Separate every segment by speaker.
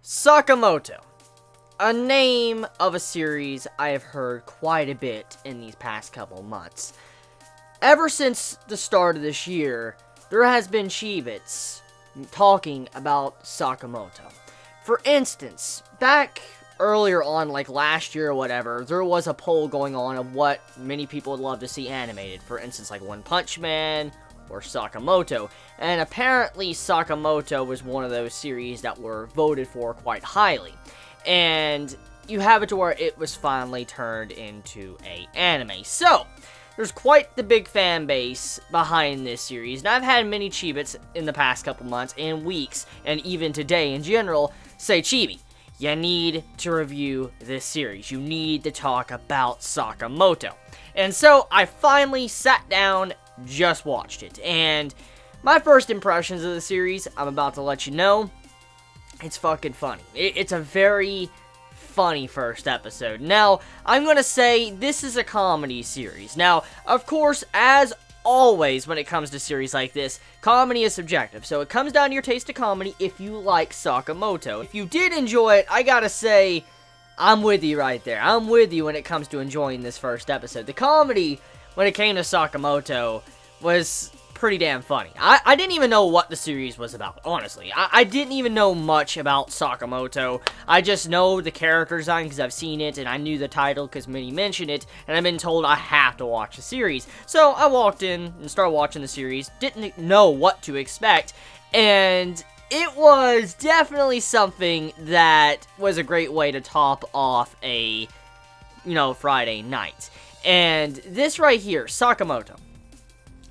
Speaker 1: Sakamoto. A name of a series I have heard quite a bit in these past couple months. Ever since the start of this year, there has been Chibits talking about Sakamoto. For instance, back earlier on, like last year or whatever, there was a poll going on of what many people would love to see animated. For instance, like One Punch Man or Sakamoto. And apparently Sakamoto was one of those series that were voted for quite highly. And you have it to where it was finally turned into a anime. So, there's quite the big fan base behind this series. And I've had many Chibits in the past couple months and weeks, and even today in general, say, Chibi, you need to review this series. You need to talk about Sakamoto. And so, I finally sat down, just watched it. And my first impressions of the series, I'm about to let you know. It's fucking funny. It's a very funny first episode. Now, I'm gonna say this is a comedy series. Now, of course, as always when it comes to series like this, comedy is subjective. So it comes down to your taste of comedy if you like Sakamoto. If you did enjoy it, I gotta say, I'm with you right there. I'm with you when it comes to enjoying this first episode. The comedy, when it came to Sakamoto, was pretty damn funny. I didn't even know what the series was about, honestly. I didn't even know much about Sakamoto. I just know the character design because I've seen it, and I knew the title because many mentioned it, and I've been told I have to watch the series. So I walked in and started watching the series, didn't know what to expect, and it was definitely something that was a great way to top off a, Friday night. And this right here, Sakamoto.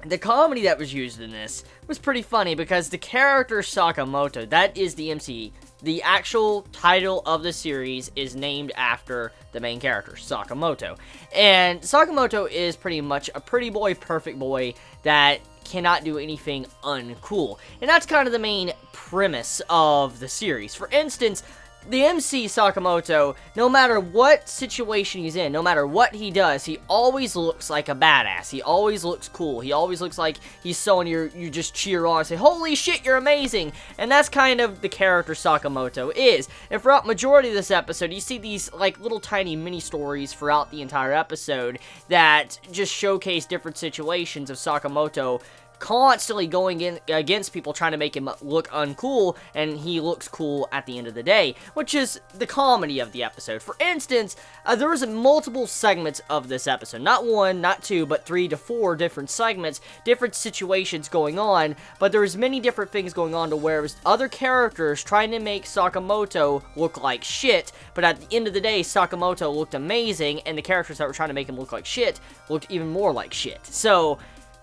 Speaker 1: The comedy that was used in this was pretty funny because the character Sakamoto, that is the MC, the actual title of the series is named after the main character, Sakamoto. And Sakamoto is pretty much a pretty boy, perfect boy that cannot do anything uncool. And that's kind of the main premise of the series. For instance, the MC Sakamoto, no matter what situation he's in, no matter what he does, he always looks like a badass. He always looks cool. He always looks like he's someone you just cheer on and say, holy shit, you're amazing. And that's kind of the character Sakamoto is. And throughout majority of this episode, you see these like little tiny mini stories throughout the entire episode that just showcase different situations of Sakamoto constantly going in against people trying to make him look uncool, and he looks cool at the end of the day, which is the comedy of the episode. For instance, there was multiple segments of this episode, not one, not two, but 3 to 4 different segments, different situations going on, but there was many different things going on to where it was other characters trying to make Sakamoto look like shit, but at the end of the day, Sakamoto looked amazing, and the characters that were trying to make him look like shit looked even more like shit. So,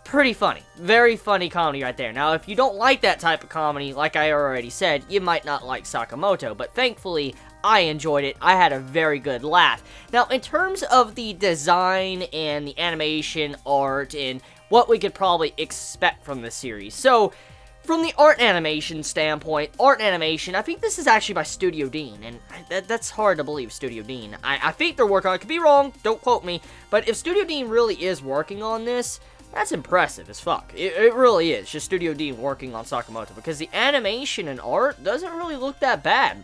Speaker 1: pretty funny. Very funny comedy right there. Now, if you don't like that type of comedy, like I already said, you might not like Sakamoto, but thankfully, I enjoyed it. I had a very good laugh. Now, in terms of the design and the animation, art, and what we could probably expect from this series. So, from the art animation standpoint, I think this is actually by Studio Dean, and that's hard to believe, Studio Dean. I think they're working on it. Could be wrong, don't quote me, but if Studio Dean really is working on this, that's impressive as fuck. It really is. Just Studio Dean working on Sakamoto. Because the animation and art doesn't really look that bad.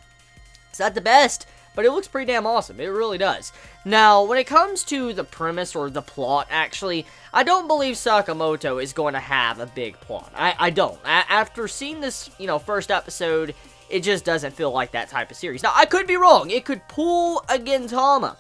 Speaker 1: It's not the best, but it looks pretty damn awesome. It really does. Now, when it comes to the premise or the plot, actually, I don't believe Sakamoto is going to have a big plot. I don't. After seeing this, first episode, it just doesn't feel like that type of series. Now, I could be wrong. It could pull a Gintama.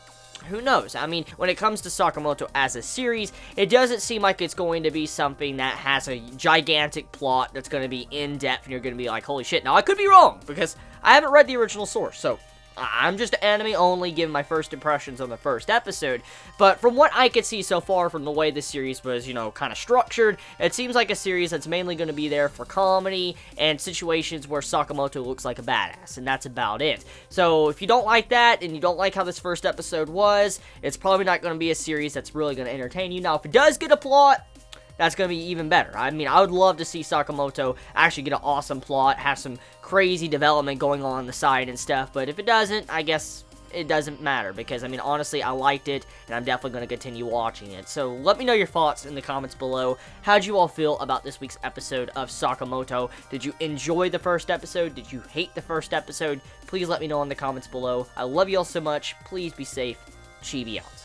Speaker 1: Who knows? I mean, when it comes to Sakamoto as a series, it doesn't seem like it's going to be something that has a gigantic plot that's going to be in-depth and you're going to be like, holy shit. Now, I could be wrong because I haven't read the original source, so I'm just anime only, giving my first impressions on the first episode, but from what I could see so far from the way the series was, kind of structured, it seems like a series that's mainly going to be there for comedy and situations where Sakamoto looks like a badass, and that's about it. So, if you don't like that, and you don't like how this first episode was, it's probably not going to be a series that's really going to entertain you. Now, if it does get a plot, that's going to be even better. I mean, I would love to see Sakamoto actually get an awesome plot, have some crazy development going on the side and stuff, but if it doesn't, I guess it doesn't matter, because, I mean, honestly, I liked it, and I'm definitely going to continue watching it. So, let me know your thoughts in the comments below. How'd you all feel about this week's episode of Sakamoto? Did you enjoy the first episode? Did you hate the first episode? Please let me know in the comments below. I love you all so much. Please be safe. Chibi out.